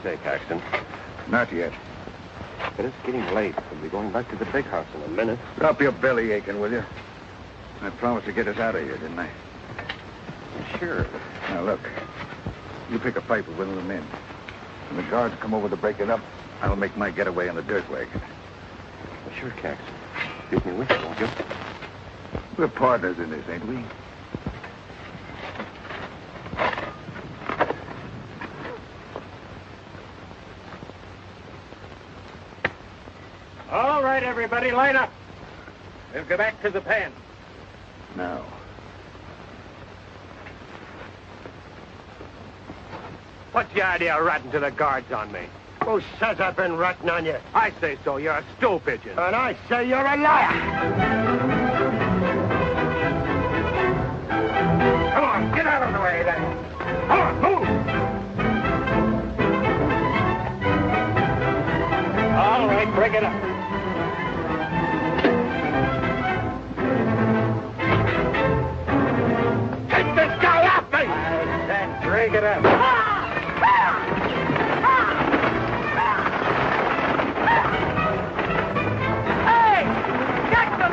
say, Caxton? Not yet. But it's getting late. We'll be going back to the big house in a minute. Drop your belly aching, will you? I promised to get us out of here, didn't I? Sure. Now, look. You pick a fight with one of the men. When the guards come over to break it up, I'll make my getaway on the dirt wagon. Well, sure, Caxton. Beat me with it, won't you? We're partners in this, ain't we? All right, everybody, line up. We'll go back to the pen. Now. What's the idea of ratting to the guards on me? Who says I've been ratting on you? I say so. You're a stool pigeon. And I say you're a liar. Come on, get out of the way then. Come on, move. All right, break it up. Take this guy off me! I said break it up.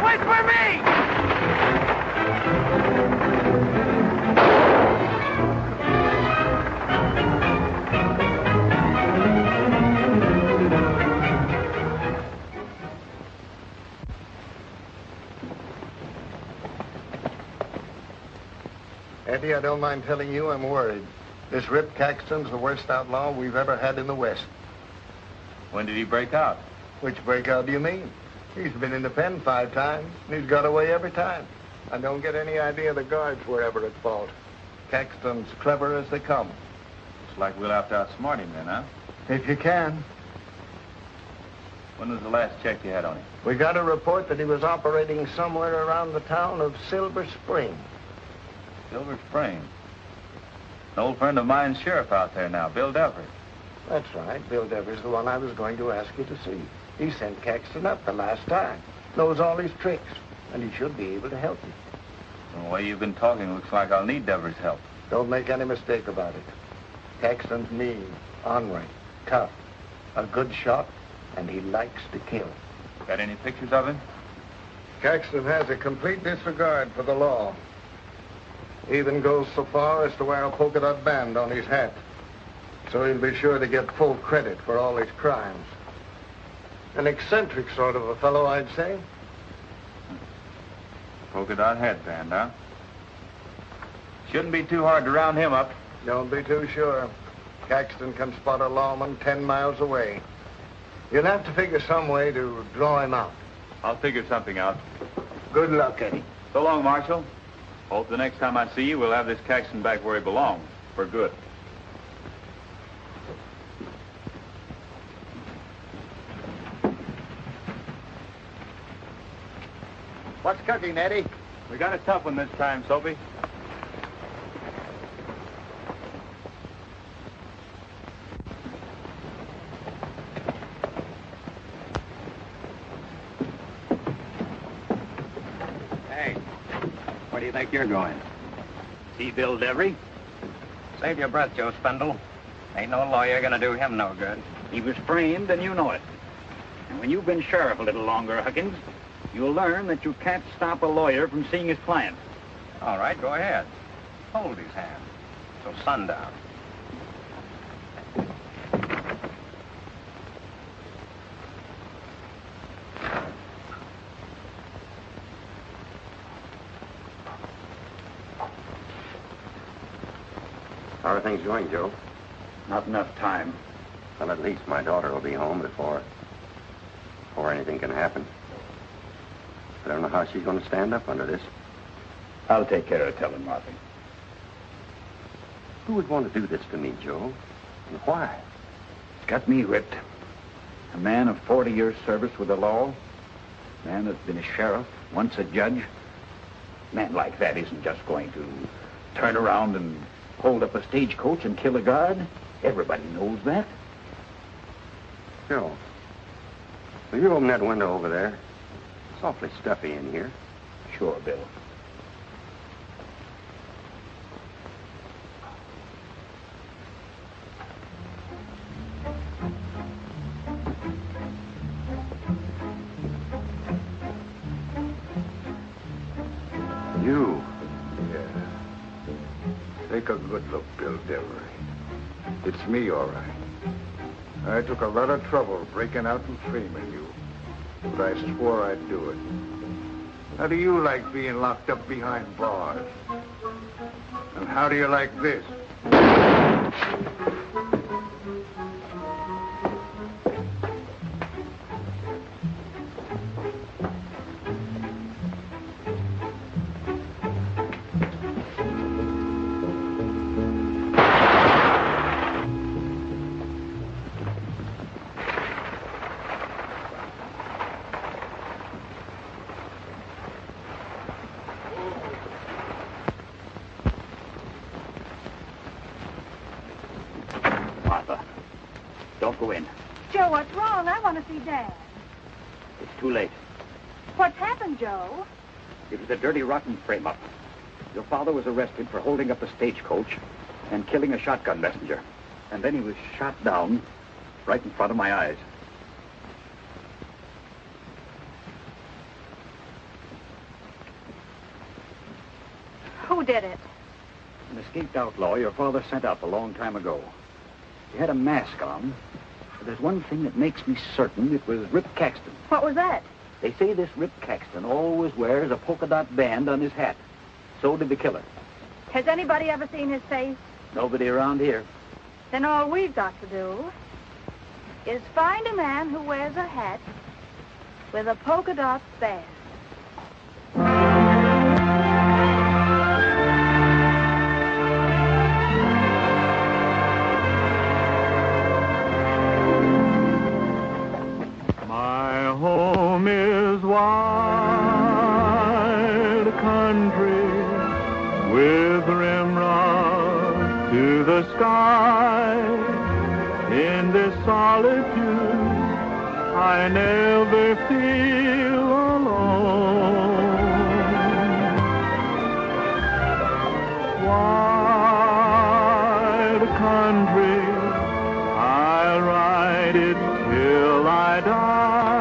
Wait for me! Eddie, I don't mind telling you I'm worried. This Rip Caxton's the worst outlaw we've ever had in the West. When did he break out? Which breakout do you mean? He's been in the pen 5 times, and he's got away every time. I don't get any idea the guards were ever at fault. Caxton's clever as they come. Looks like we'll have to outsmart him then, huh? If you can. When was the last check you had on him? We got a report that he was operating somewhere around the town of Silver Spring. Silver Spring? An old friend of mine's sheriff out there now, Bill Devers. That's right. Bill Devers, the one I was going to ask you to see. He sent Caxton up the last time. Knows all his tricks, and he should be able to help you. The way you've been talking, looks like I'll need Devers' help. Don't make any mistake about it. Caxton's mean, ornery, tough, a good shot, and he likes to kill. Got any pictures of him? Caxton has a complete disregard for the law. Even goes so far as to wear a polka dot band on his hat. So he'll be sure to get full credit for all his crimes. An eccentric sort of a fellow, I'd say. Polka dot headband, huh? Shouldn't be too hard to round him up. Don't be too sure. Caxton can spot a lawman 10 miles away. You'll have to figure some way to draw him out. I'll figure something out. Good luck, Eddie. So long, Marshal. Hope the next time I see you, we'll have this Caxton back where he belongs, for good. What's cooking, Eddie? We got a tough one this time, Soapy. Hey, where do you think you're going? See Bill Devers? Save your breath, Joe Spindle. Ain't no lawyer gonna do him no good. He was framed, and you know it. And when you've been sheriff a little longer, Huggins, you'll learn that you can't stop a lawyer from seeing his client. All right, go ahead. Hold his hand. Till sundown. How are things going, Joe? Not enough time. Well, at least my daughter will be home before anything can happen. I don't know how she's going to stand up under this. I'll take care of telling Martha. Who would want to do this to me, Joe? And why? It's got me whipped. A man of 40 years' service with the law. A man that's been a sheriff, once a judge. A man like that isn't just going to turn around and hold up a stagecoach and kill a guard. Everybody knows that. Joe, will you open that window over there? It's awfully stuffy in here. Sure, Bill. a good look, Bill Devery. It's me, all right. I took a lot of trouble breaking out and framing you, but I swore I'd do it. How do you like being locked up behind bars? And how do you like this? Don't go in. Joe, what's wrong? I want to see Dad. It's too late. What's happened, Joe? It was a dirty, rotten frame-up. Your father was arrested for holding up a stagecoach and killing a shotgun messenger. And then he was shot down right in front of my eyes. Who did it? An escaped outlaw your father sent up a long time ago. He had a mask on, but there's one thing that makes me certain it was Rip Caxton. What was that? They say this Rip Caxton always wears a polka dot band on his hat. So did the killer. Has anybody ever seen his face? Nobody around here. Then all we've got to do is find a man who wears a hat with a polka dot band. My home is wide country with rimrods to the sky. In this solitude, I never feel alone. Wide country, I'll ride it till I die.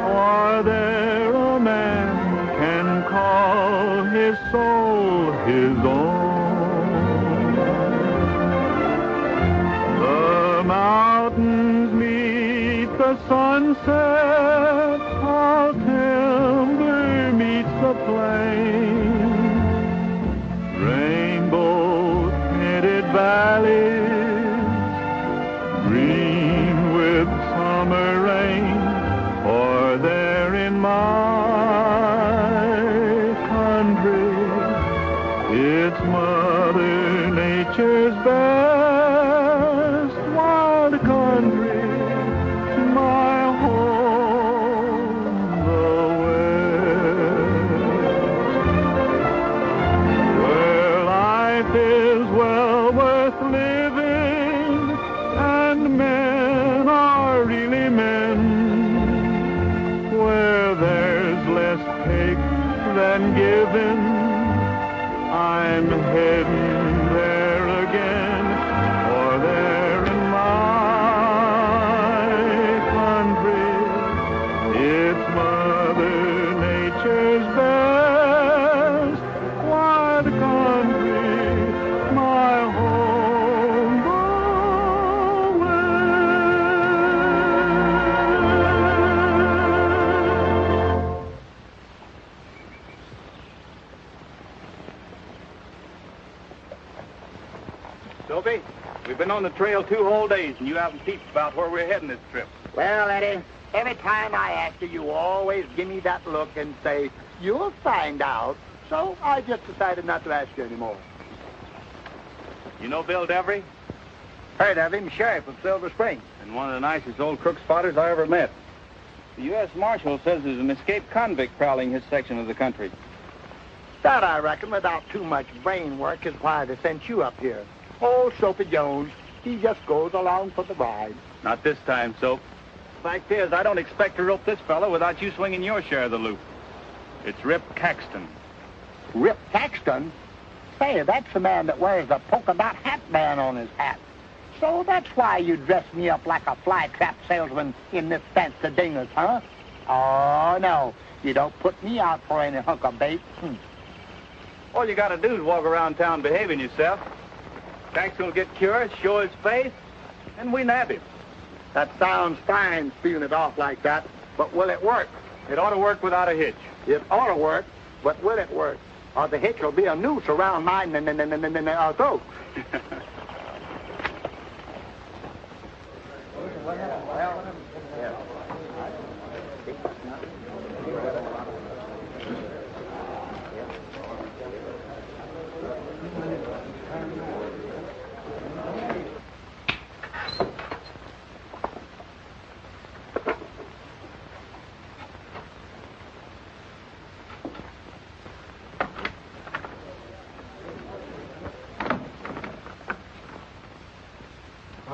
Or there a man can call his soul his own. The mountains meet the sunset, how timber meets the plain. Rainbow-tinted valleys, green with summer rain, for there in my country, it's Mother Nature's best wild country, my home, the West, where life is well worth living and men are really men, where there's less take than given. I'm heading there again, for there in my country, it's Mother Nature's best wild country, my home, the Soapy, we've been on the trail 2 whole days, and you haven't peeped about where we're heading this trip. Well, Eddie, every time I ask you, you always give me that look and say, you'll find out. So I just decided not to ask you anymore. You know Bill Devery? Heard of him, sheriff of Silver Spring. And one of the nicest old crook spotters I ever met. The U.S. Marshal says there's an escaped convict prowling his section of the country. That, I reckon, without too much brain work, is why they sent you up here. Old Soapy Jones, he just goes along for the ride. Not this time, Soap. Fact is, I don't expect to rope this fellow without you swinging your share of the loop. It's Rip Caxton. Rip Caxton? Say, that's the man that wears the polka dot hat band on his hat. So that's why you dress me up like a fly trap salesman in this fancy dingus, huh? Oh, no. You don't put me out for any hunk of bait. All you gotta do is walk around town behaving yourself. Caxton will get curious, show his face, and we nab him. That sounds fine, spewing it off like that, but will it work? It ought to work without a hitch. It ought to work, but will it work? Or the hitch will be a noose around my throat.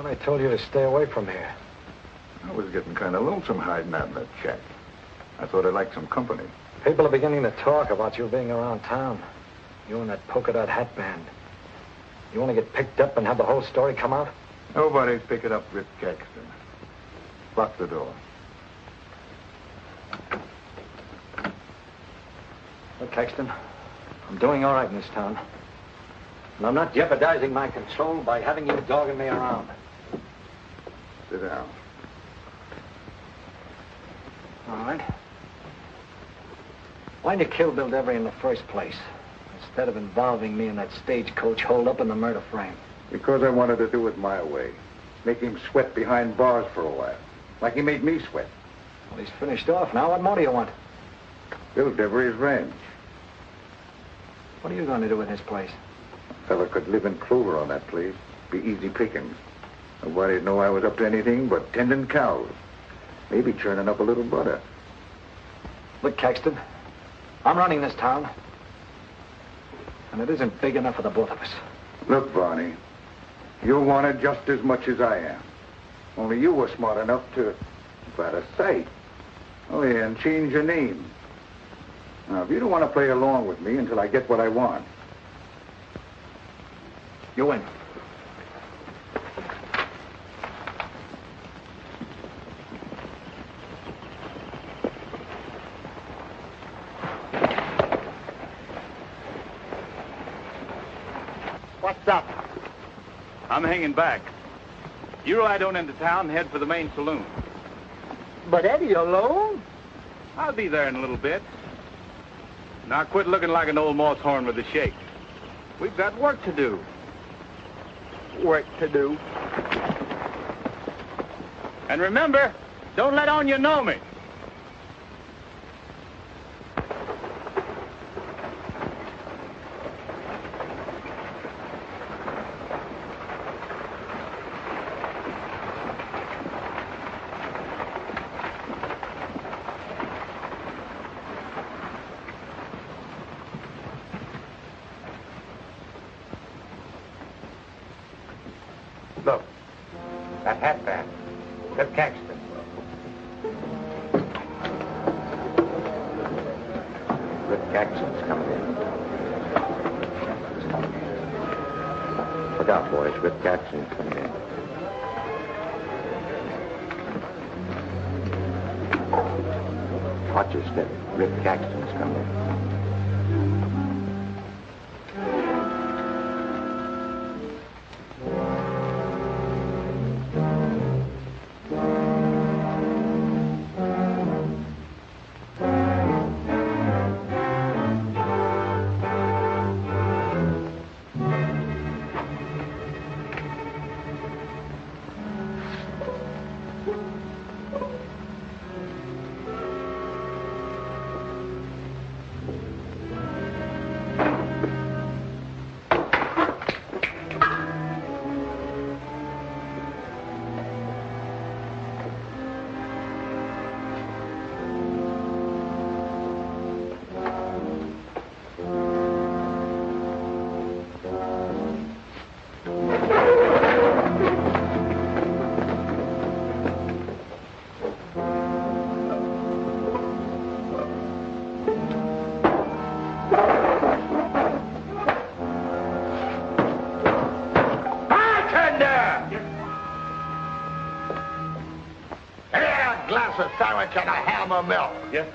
I told you to stay away from here. I was getting kind of lonesome hiding out in that shack. I thought I'd like some company. People are beginning to talk about you being around town. You and that polka dot hat band. You want to get picked up and have the whole story come out? Nobody's picking up Rip Caxton. Lock the door. Look, Caxton, I'm doing all right in this town. And I'm not jeopardizing my control by having you dogging me around. Sit down. All right. Why'd you kill Bill Devery in the first place, instead of involving me in that stagecoach holdup and the murder frame? Because I wanted to do it my way. Make him sweat behind bars for a while. Like he made me sweat. Well, he's finished off now. What more do you want? Bill Devery's ranch. What are you going to do with his place? A fella could live in clover on that place. Be easy pickings. Nobody'd know I was up to anything but tending cows. Maybe churning up a little butter. Look, Caxton, I'm running this town. And it isn't big enough for the both of us. Look, Varney, you're wanted just as much as I am. Only you were smart enough to, out of sight. Oh, yeah, and change your name. Now, if you don't want to play along with me until I get what I want. You win. What's up? I'm hanging back. You ride on into town and head for the main saloon. But Eddie alone? I'll be there in a little bit. Now quit looking like an old moss horn with a shake. We've got work to do. Work to do. And remember, don't let on you know me. Look, that hat band. Rip Caxton. Rip Caxton's coming in. Look out, boys. Rip Caxton's coming in. Watch your step. Rip Caxton's coming in. A sandwich and a ham of milk. Yes.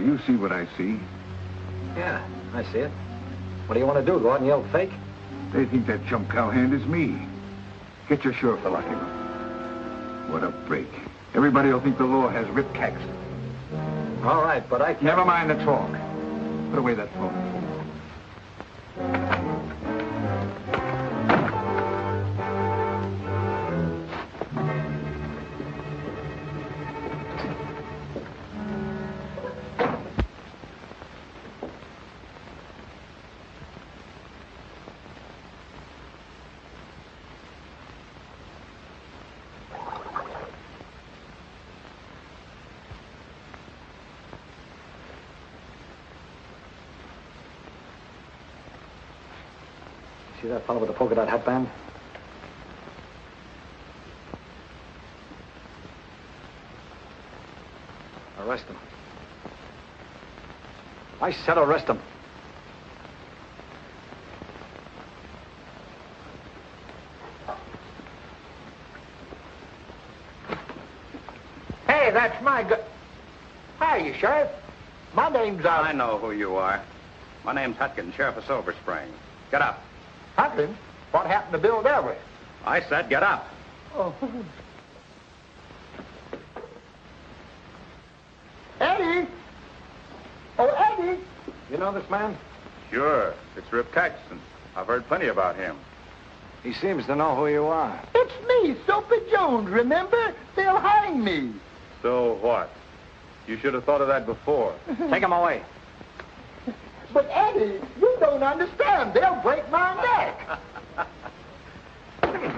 Do you see what I see? Yeah, I see it. What do you want to do? Go out and yell fake? They think that chump cowhand is me. Get your sheriff to lock him up. What a break. Everybody will think the law has ripped Caxton. All right, but I can't... Never mind the talk. Put away that phone. See that fellow with the polka dot hat band? Arrest him. I said arrest him. Hey, that's my Hiya, Sheriff. My name's, I know who you are. My name's Hutkins, Sheriff of Silver Spring. Get up. Hutkins. What happened to Bill Delray? I said get up. Oh. Eddie! Oh, Eddie! You know this man? Sure. It's Rip Caxton. I've heard plenty about him. He seems to know who you are. It's me, Soapy Jones, remember? They'll hang me. So what? You should have thought of that before. Take him away. But, Eddie, you don't understand. They'll break my neck.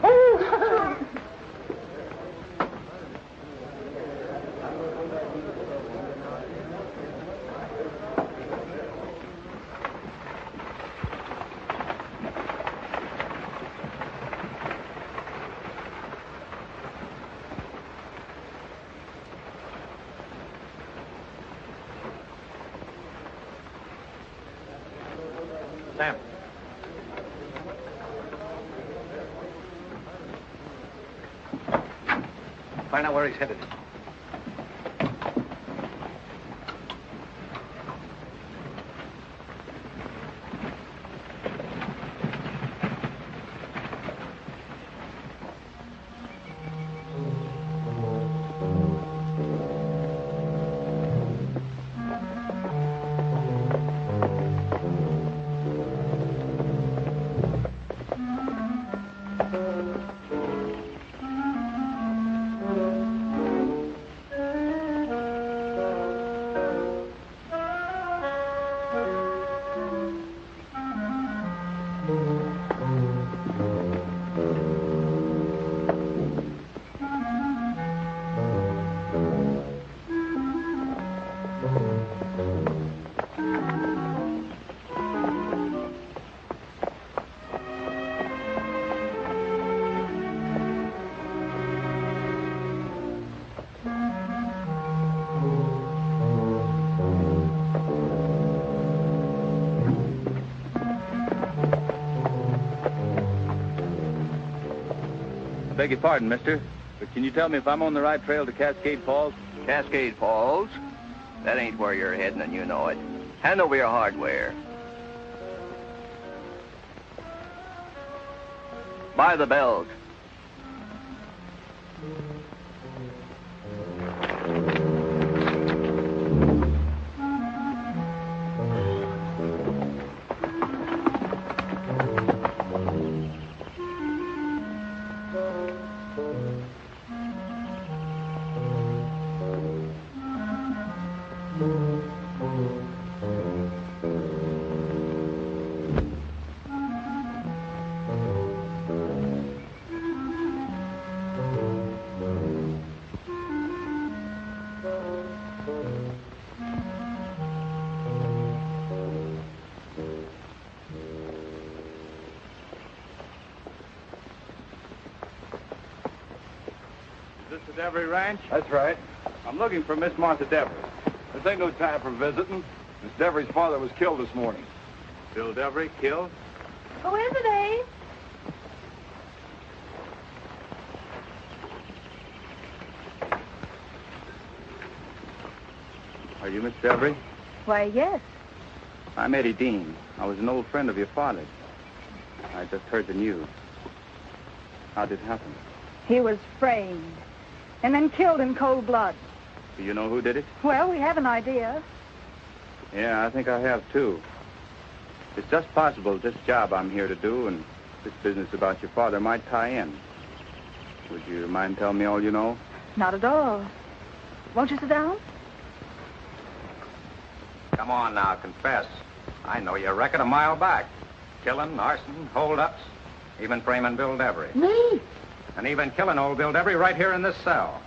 Oh. Sam. Find out where he's headed. Beg your pardon, mister, but can you tell me if I'm on the right trail to Cascade Falls? Cascade Falls? That ain't where you're heading, and you know it. Hand over your hardware. By the belt. Is this the Devery Ranch? That's right. I'm looking for Miss Martha Devery. This ain't no time for visiting. Miss Devery's father was killed this morning. Bill Devery killed? Who is it, Abe? Are you Miss Devery? Why, yes. I'm Eddie Dean. I was an old friend of your father's. I just heard the news. How did it happen? He was framed and then killed in cold blood. Do you know who did it? Well, we have an idea. Yeah, I think I have, too. It's just possible this job I'm here to do and this business about your father might tie in. Would you mind telling me all you know? Not at all. Won't you sit down? Come on now, confess. I know your record a mile back. Killing, arson, hold-ups, even framing Bill Devery. Me? And even killing old Bill Devery right here in this cell.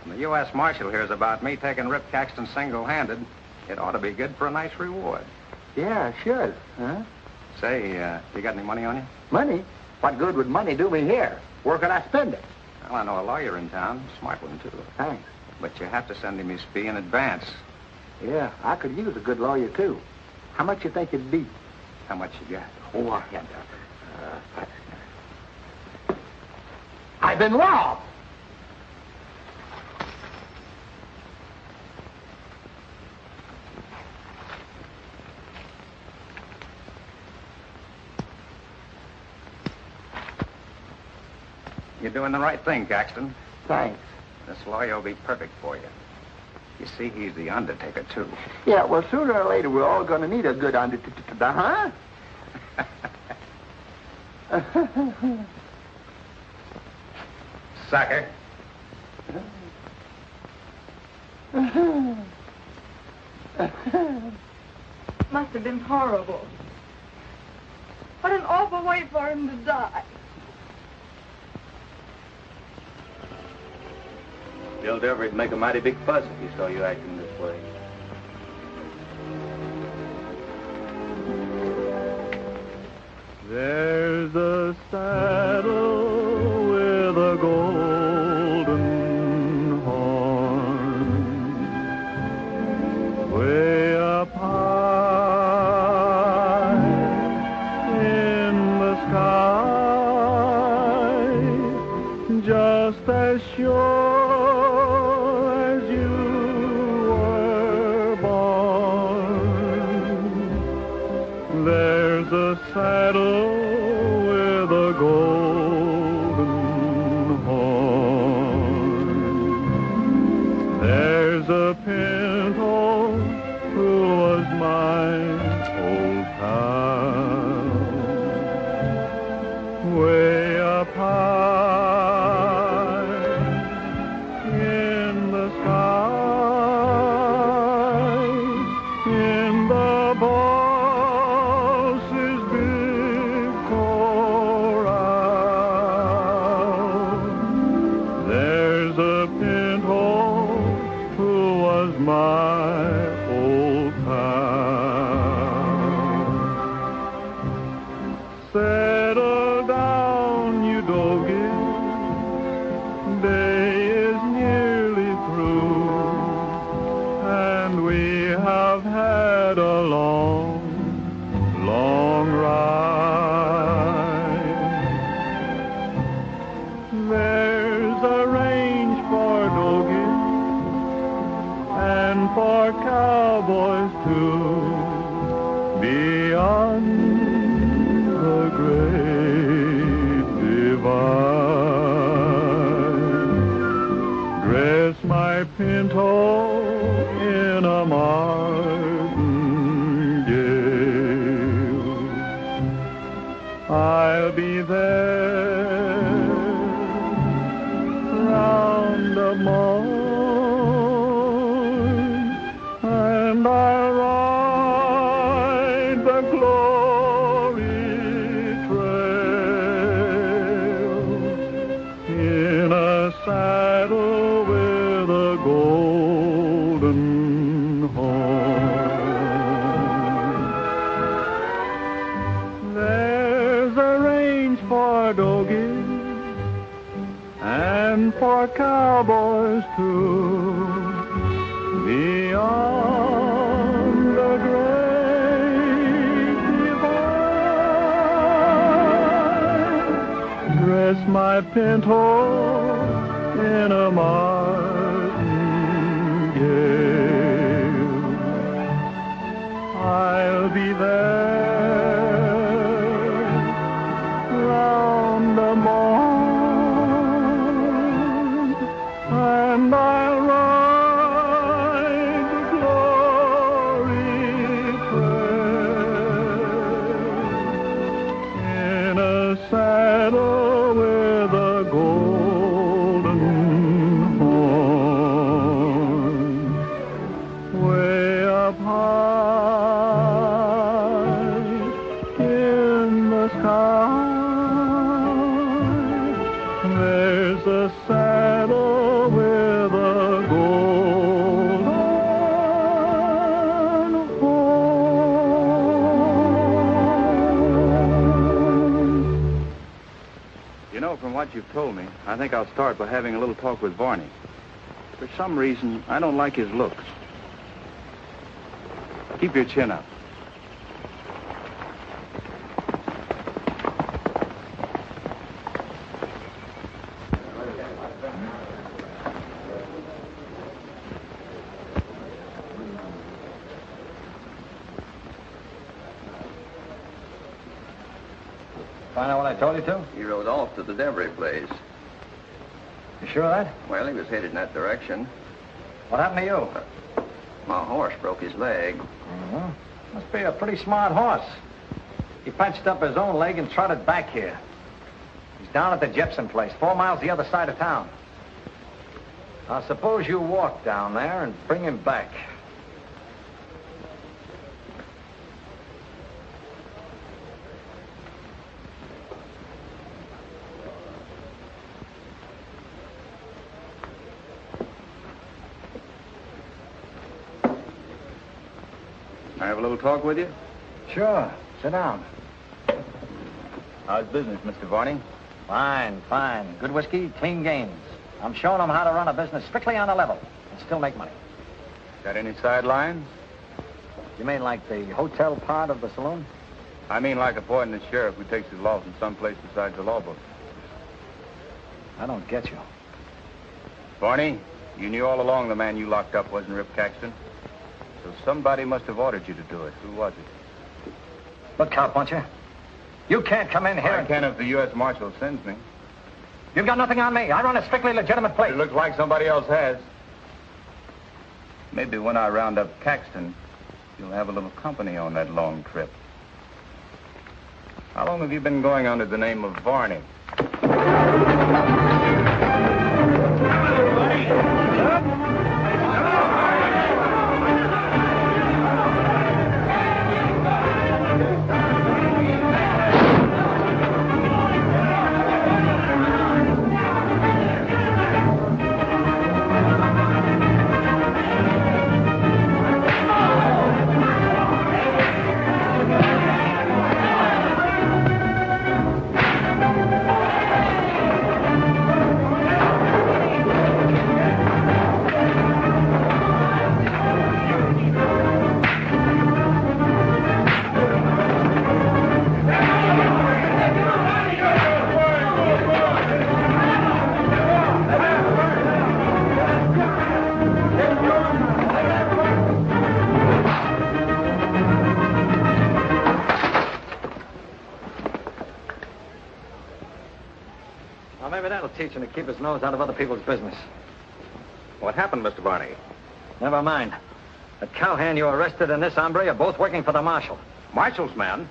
When the U.S. Marshal hears about me taking Rip Caxton single-handed, it ought to be good for a nice reward. Yeah, sure. Huh? Say, you got any money on you? Money? What good would money do me here? Where could I spend it? Well, I know a lawyer in town. Smart one, too. Thanks. But you have to send him his fee in advance. Yeah, I could use a good lawyer, too. How much you think it'd be? How much you got? Oh, I had I've been robbed. You're doing the right thing, Caxton. Thanks. This lawyer will be perfect for you. You see, he's the undertaker, too. Yeah, well, sooner or later, we're all going to need a good undertaker, huh? Sucker. Must have been horrible. What an awful way for him to die. Bill Devery'd make a mighty big fuss if he saw you acting this way. There's a saddle with a golden horn, way up high in the sky, just as sure as you were born. There's a saddle with a golden horn. There's a pinto who was my old pal, way up high in the sky, in the boss's big corral. There's a pinto who was my old pal. Settle down, you doggies. Day is nearly through, and we have had a long, long ride. There's a range for doggies and for cowboys too, beyond the great divide. Dress my pinto in a martingale. I'll be there round the morn, and I'll ride the glory trail in a saddle with a golden horn. There's a range for doggies and for cowboys too, beyond the great divide. Dress my pinto in a martingale. I'll be there round the morn, and I'll ride the glory trail in a saddle with a golden horn, way up high in the sky. There's a saddle with a golden horn. You know, from what you've told me, I think I'll start by having a little talk with Varney. For some reason, I don't like his looks. Keep your chin up. Find out what I told you to? He rode off to the Devery place. You sure of that? Well, he was headed in that direction. What happened to you? My horse broke his leg. Mm-hmm. Must be a pretty smart horse. He patched up his own leg and trotted back here. He's down at the Jepson place, 4 miles the other side of town. Now, suppose you walk down there and bring him back. Can I have a little talk with you? Sure. Sit down. How's business, Mr. Varney? Fine, fine. Good whiskey, clean gains. I'm showing them how to run a business strictly on the level and still make money. Got any sidelines? You mean like the hotel part of the saloon? I mean like appointing the sheriff who takes his law from someplace besides the law book. I don't get you. Varney, you knew all along the man you locked up wasn't Rip Caxton. So somebody must have ordered you to do it. Who was it? Look, cowpuncher. You can't come in here. I can if the U.S. Marshal sends me. You've got nothing on me. I run a strictly legitimate place. It looks like somebody else has. Maybe when I round up Caxton, you'll have a little company on that long trip. How long have you been going under the name of Varney? Teach him to keep his nose out of other people's business. What happened, Mr. Varney? Never mind. That cowhand you arrested and this hombre are both working for the marshal. Marshal's man?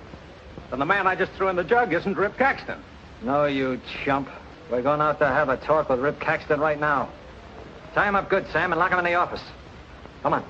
Then the man I just threw in the jug isn't Rip Caxton. No, you chump. We're going out to have a talk with Rip Caxton right now. Tie him up good, Sam, and lock him in the office. Come on.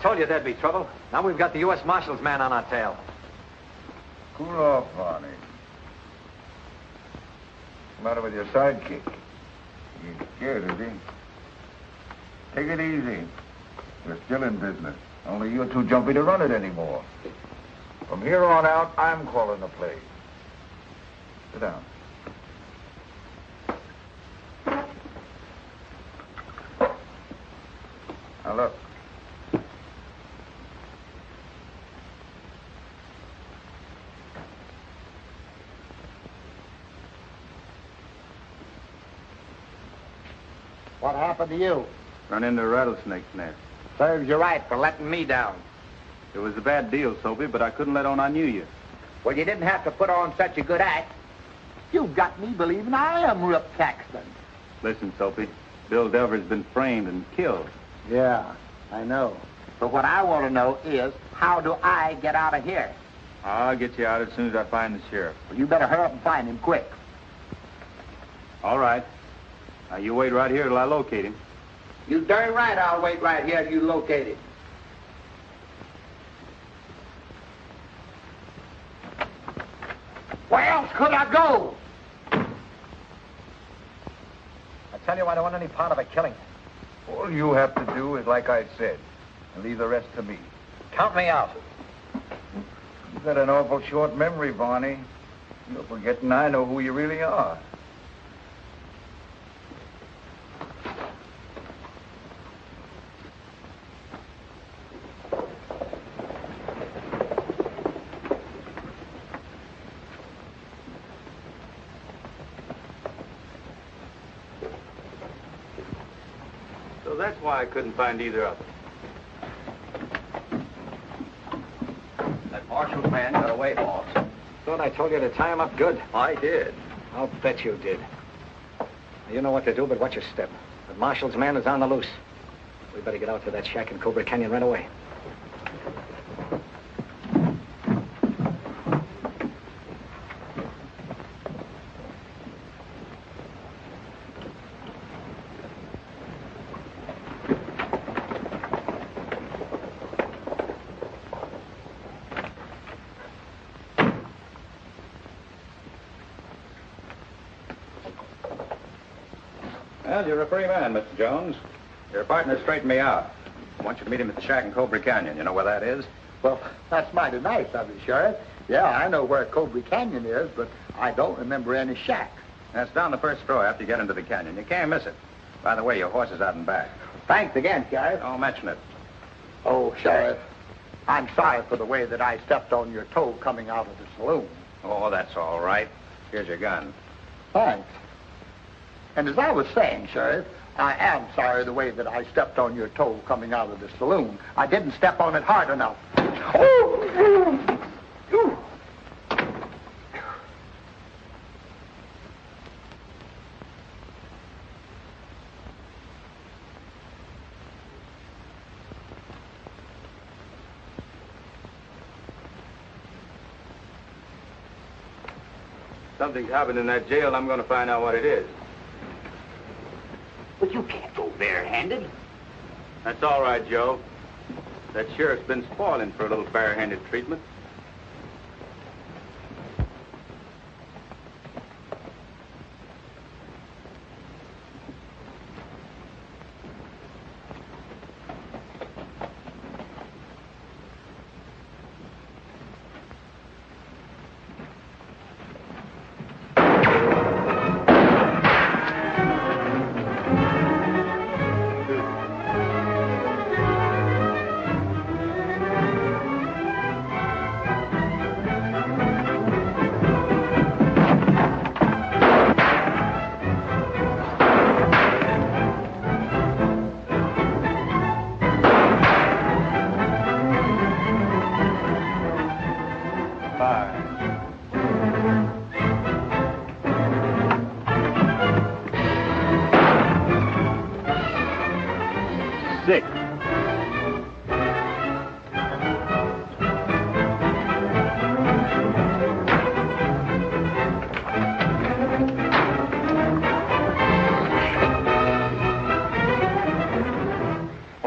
told you there'd be trouble. Now we've got the U.S. Marshal's man on our tail. Cool off, Varney. What's the matter with your sidekick? He's scared, is he? Take it easy. We're still in business. Only you're too jumpy to run it anymore. From here on out, I'm calling the plays. Sit down. Now look. What happened to you? Run into a rattlesnake's nest. Serves you right for letting me down. It was a bad deal, Soapy, but I couldn't let on I knew you. Well, you didn't have to put on such a good act. You've got me believing I am Rip Caxton. Listen, Soapy, Bill Dever's been framed and killed. Yeah, I know. But what I want to know is, how do I get out of here? I'll get you out as soon as I find the sheriff. Well, you better hurry up and find him quick. All right. Now, you wait right here till I locate him. You darn right I'll wait right here till you locate him. Where else could I go? I tell you, I don't want any part of a killing. All you have to do is like I said, and leave the rest to me. Count me out. You've got an awful short memory, Varney. You're forgetting I know who you really are. So that's why I couldn't find either of them. That marshal's man got away, boss. Thought I told you to tie him up good. I did. I'll bet you did. You know what to do, but watch your step. The marshal's man is on the loose. We better get out to that shack in Cobra Canyon right away. Well, you're a free man, Mr. Jones. Your partner straightened me out. I want you to meet him at the shack in Cobra Canyon. You know where that is? Well, that's mighty nice of you, Sheriff. Yeah, I know where Cobra Canyon is, but I don't remember any shack. That's down the first row after you get into the canyon. You can't miss it. By the way, your horse is out and back. Thanks again, Sheriff. Don't mention it. Oh, Sheriff, I'm sorry for the way that I stepped on your toe coming out of the saloon. Oh, that's all right. Here's your gun. Thanks. And as I was saying, Sheriff, I am sorry the way that I stepped on your toe coming out of the saloon. I didn't step on it hard enough. Something's happened in that jail. I'm going to find out what it is. But you can't go barehanded. That's all right, Joe. That sheriff's been spoiling for a little barehanded treatment.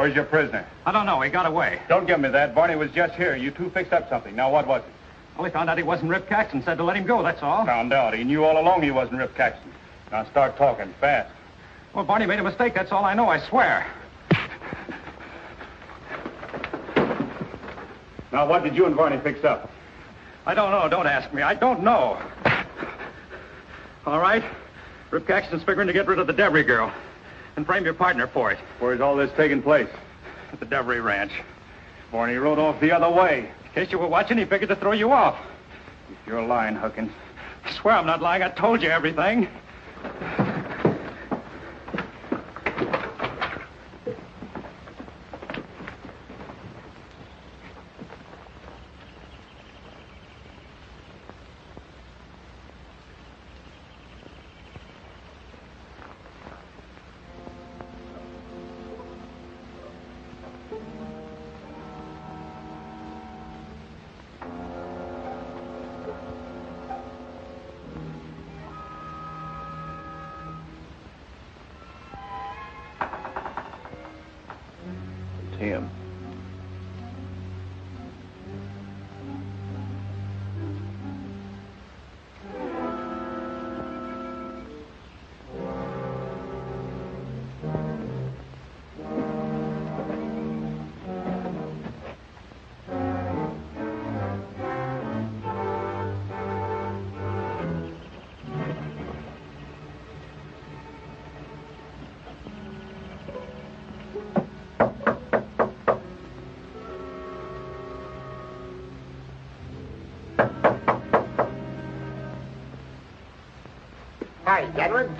Where's your prisoner? I don't know. He got away. Don't give me that. Varney was just here. You two fixed up something. Now, what was it? Well, he found out he wasn't Rip Caxton, said to let him go, that's all. Found out. He knew all along he wasn't Rip Caxton. Now, start talking fast. Well, Varney made a mistake, that's all I know, I swear. Now, what did you and Varney fix up? I don't know. Don't ask me. I don't know. All right. Rip Caxton's figuring to get rid of the Devery girl and frame your partner for it. Where's all this taking place? At the Devery ranch. Varney rode off the other way. In case you were watching, he figured to throw you off. You're lying, Huckins. I swear I'm not lying. I told you everything. Him. Hi, gentlemen.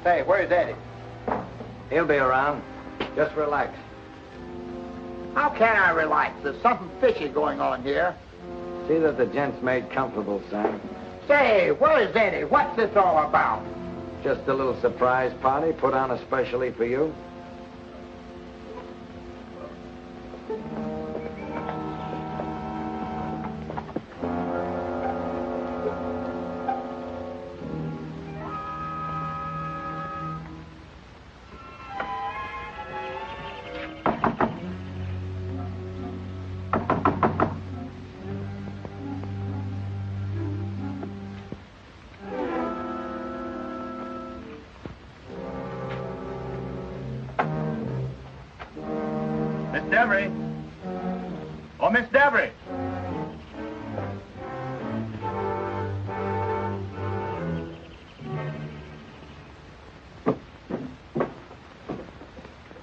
Say, where's Eddie? He'll be around. Just relax. How can I relax? There's something fishy going on here. See that the gent's made comfortable, Sam. Say, where's Eddie? What's this all about? Just a little surprise party put on especially for you. Miss Devery. Oh, Miss Devery.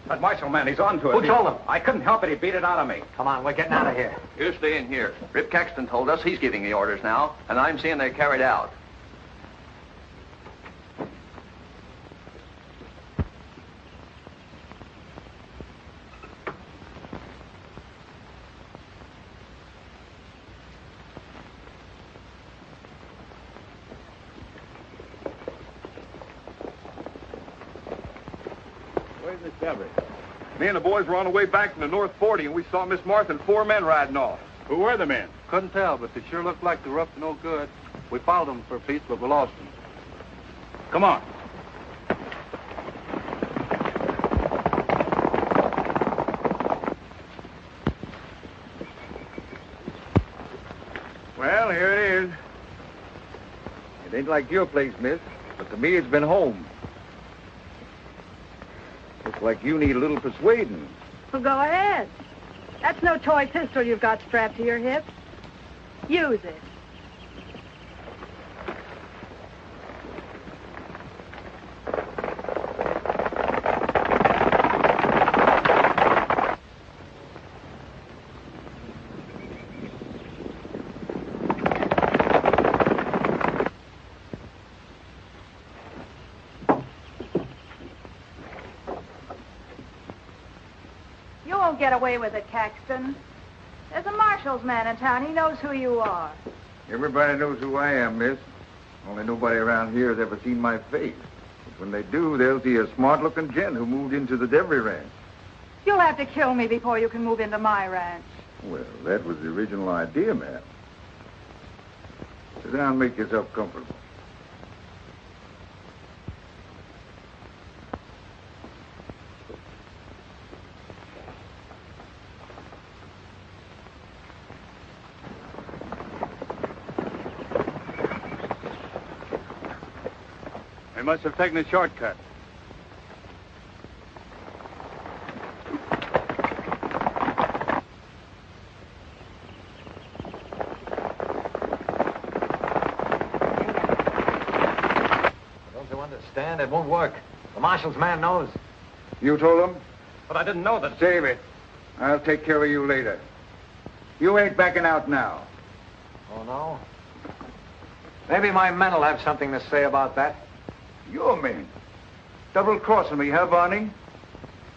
That marshal man, he's on to it. Who told him? I couldn't help it. He beat it out of me. Come on, we're getting out of here. You stay in here. Rip Caxton told us he's giving the orders now, and I'm seeing they're carried out. Where's Miss Devery? Me and the boys were on the way back from the North 40, and we saw Miss Martha and 4 men riding off. Who were the men? Couldn't tell, but they sure looked like they were up to no good. We followed them for a piece, but we lost them. Come on. Well, here it is. It ain't like your place, miss, but to me it's been home. Looks like you need a little persuading. Well, go ahead. That's no toy pistol you've got strapped to your hip. Use it. You won't get away with it, Caxton. There's a marshal's man in town. He knows who you are. Everybody knows who I am, miss. Only nobody around here has ever seen my face. But when they do, they'll see a smart-looking gent who moved into the Devery ranch. You'll have to kill me before you can move into my ranch. Well, that was the original idea, ma'am. Sit down and make yourself comfortable. They must have taken a shortcut. Don't you understand? It won't work. The marshal's man knows. You told him? But I didn't know that. Save it. I'll take care of you later. You ain't backing out now. Oh, no? Maybe my men will have something to say about that. Your men? Double-crossing me, huh, Varney?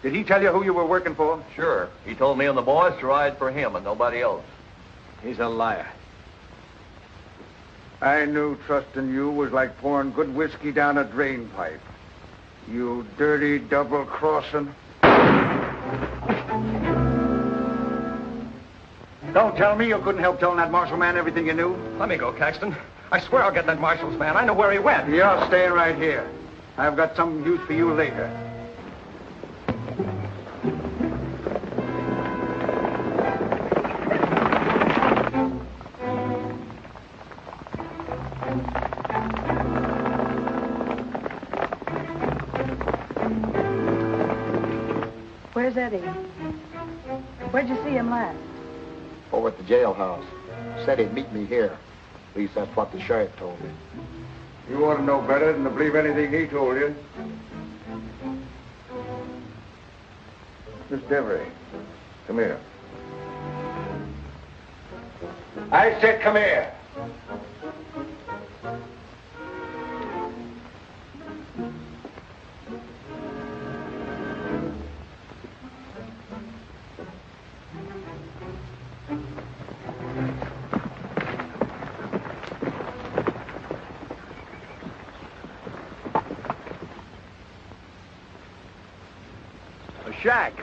Did he tell you who you were working for? Sure. He told me and the boys to ride for him and nobody else. He's a liar. I knew trusting you was like pouring good whiskey down a drain pipe. You dirty double-crossing. Don't tell me you couldn't help telling that marshal man everything you knew. Let me go, Caxton. I swear I'll get that marshal's man. I know where he went. You're staying right here. I've got some use for you later. Where's Eddie? Where'd you see him last? Over at the jailhouse. Said he'd meet me here. At least that's what the sheriff told me. You ought to know better than to believe anything he told you. Miss Devery, come here. I said come here. Shack.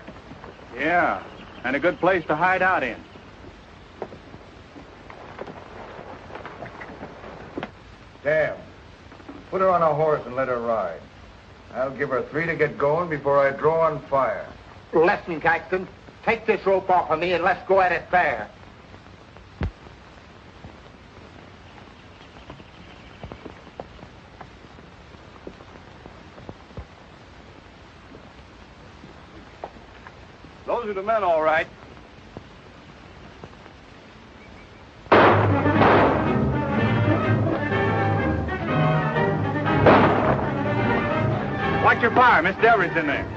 Yeah, and a good place to hide out in. Damn. Put her on a horse and let her ride. I'll give her 3 to get going before I draw on fire. Listen, Caxton. Take this rope off of me and let's go at it fair. Those are the men, all right. Watch your fire. Miss Devery's in there.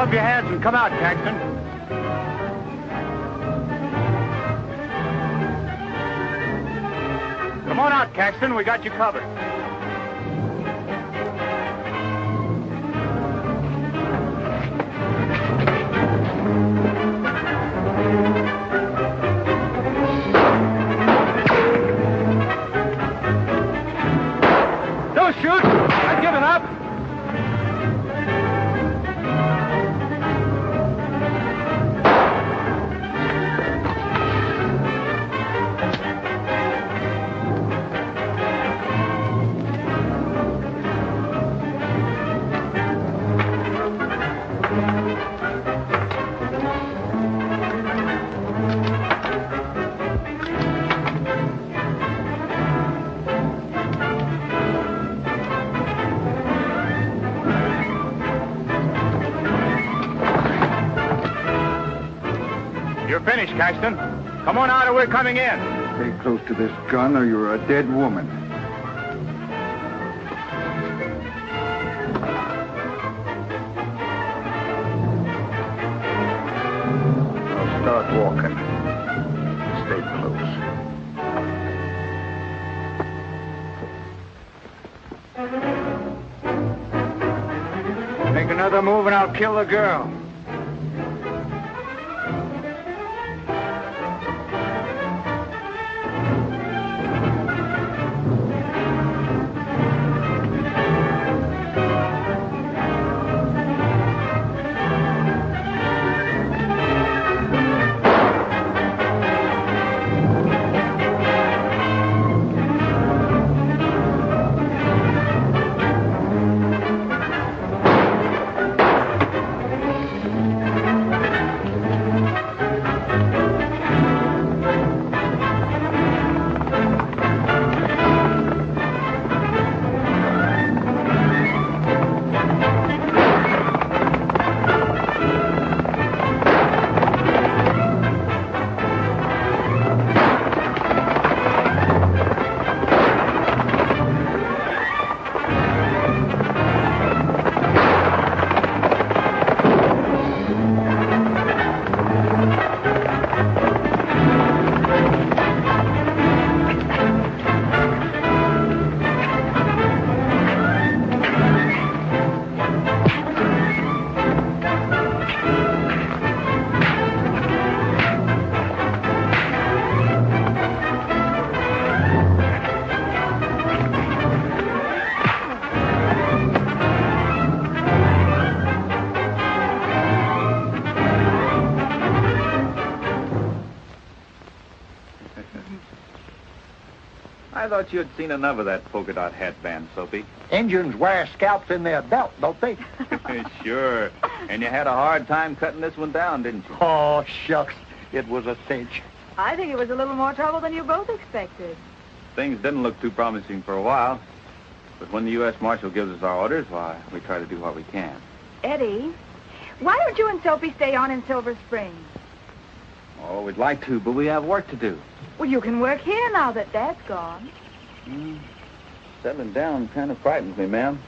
up your hands and come out, Caxton. Come on out, Caxton. We got you covered. Don't shoot. I've given up. You're finished, Caxton. Come on out or we're coming in. Stay close to this gun or you're a dead woman. Now start walking. Stay close. Make another move and I'll kill the girl. I thought you had seen enough of that polka dot hat band, Soapy. Injuns wear scalps in their belt, don't they? Sure. And you had a hard time cutting this one down, didn't you? Oh, shucks. It was a cinch. I think it was a little more trouble than you both expected. Things didn't look too promising for a while. But when the U.S. Marshal gives us our orders, why, we try to do what we can. Eddie, why don't you and Soapy stay on in Silver Springs? Oh, we'd like to, but we have work to do. Well, you can work here now that Dad's gone. Settling down kind of frightens me, ma'am.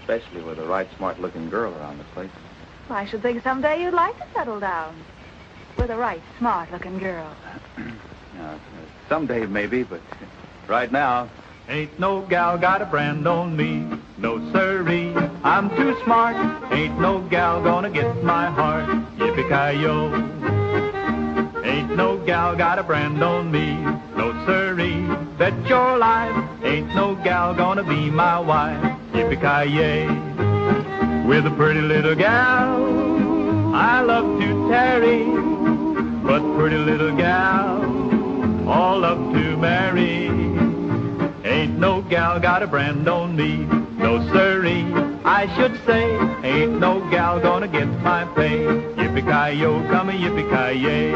Especially with a right smart-looking girl around the place. Well, I should think someday you'd like to settle down with a right smart-looking girl. Someday, maybe, but right now... Ain't no gal got a brand on me, no sirree, I'm too smart. Ain't no gal gonna get my heart, yippee-ki-yo. Ain't no gal got a brand on me, no sirree, bet your life. Ain't no gal gonna be my wife, yippee-ki-yay. With a pretty little gal, I love to tarry, but pretty little gal, all love to marry. Ain't no gal got a brand on me, no sirree, I should say. Ain't no gal gonna get my pay, yippee-ki-yo, come a yippee-ki-yay.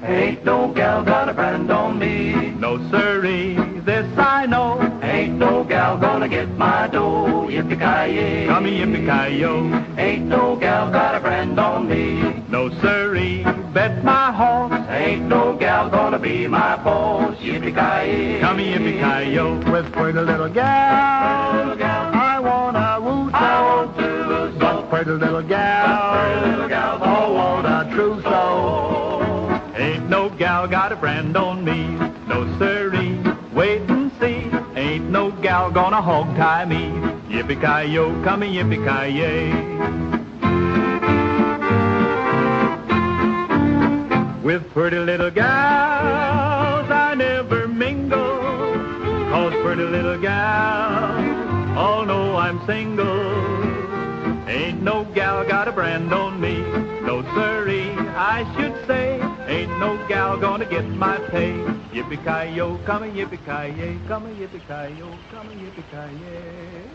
Ain't no gal got a brand on me, no sirree, this I know. Ain't no gal gonna get my dough, yippee-ki-yay, come a yippee-ki-yo. Ain't no gal got a brand on me, no sirree, bet my horse. Ain't no gal gonna be my boss, yippee-ki-yay, come a yippee-ki-yo. With pretty little gal, I wanna woo so. But pretty little gal, oh, want a trousseau. Ain't no gal got a brand on me, no siree. Wait and see, ain't no gal gonna hog-tie me. Yippee-ki-yo, come a yippee-ki-yay. With pretty little gals I never mingle, 'cause pretty little gals all know I'm single. Ain't no gal got a brand on me, no siree, I should say. Ain't no gal gonna get my pay. Yippee-ki-yo, come a yippee-ki-yay, come a yippee-ki-yo, come a yippee-ki-yay.